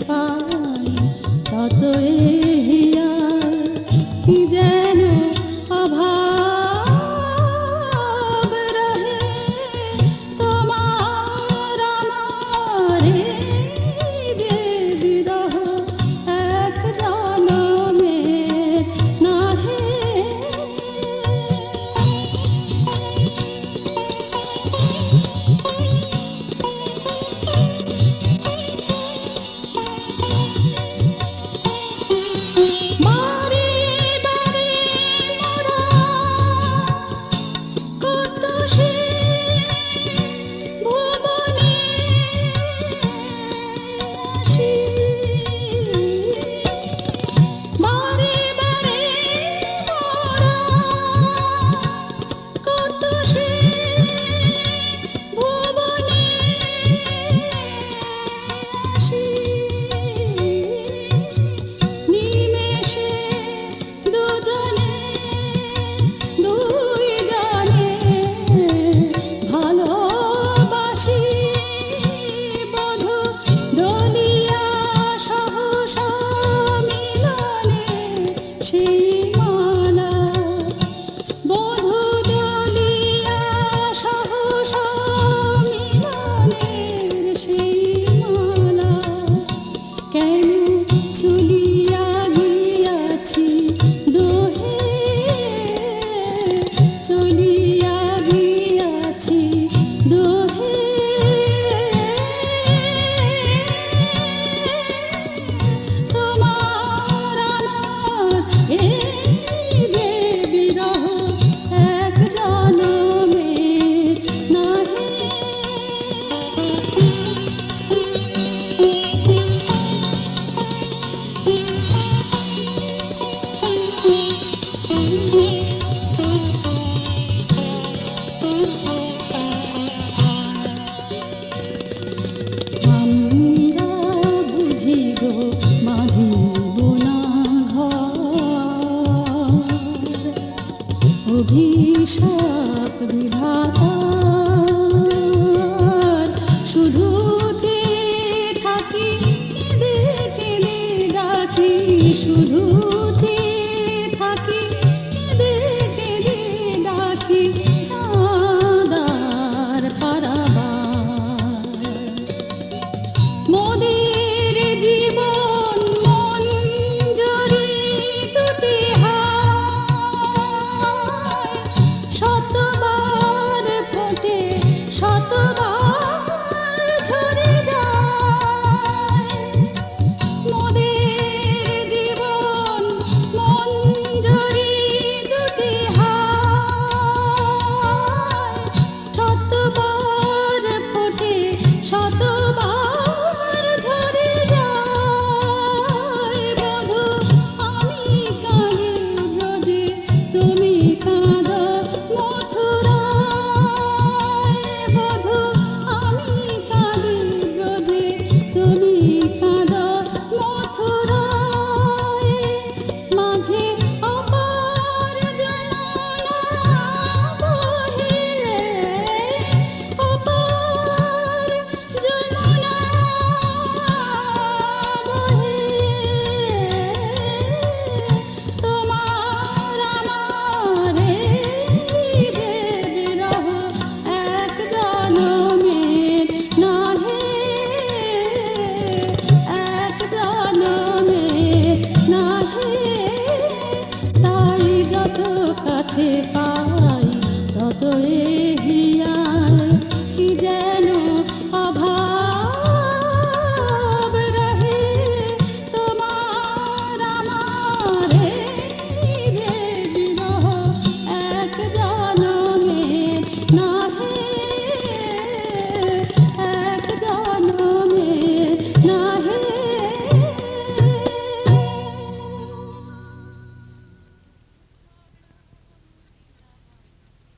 পাই তত হিয়া কি যেন অভাব রহে তোমার আমার যে বিরহ এক জনমের নাহে। অভিশাপ বিধাতার শুধু চেয়ে থাকি কেঁদে কেঁদে ডাকি শুধু চেয়ে থাকি কেঁদে কেঁদে ডাকি চাঁদার পারাবার মোদের জীবন মঞ্জরি দুটি শতবার ফোটে শতবার ঝরে যায় মোদের জীবন মঞ্জরি দুটি শতবার ফোটে শতবার ঝরে যায় বধূ আমি কাঁদি ব্রজে তুমি কাঁদো কাছে পাই তত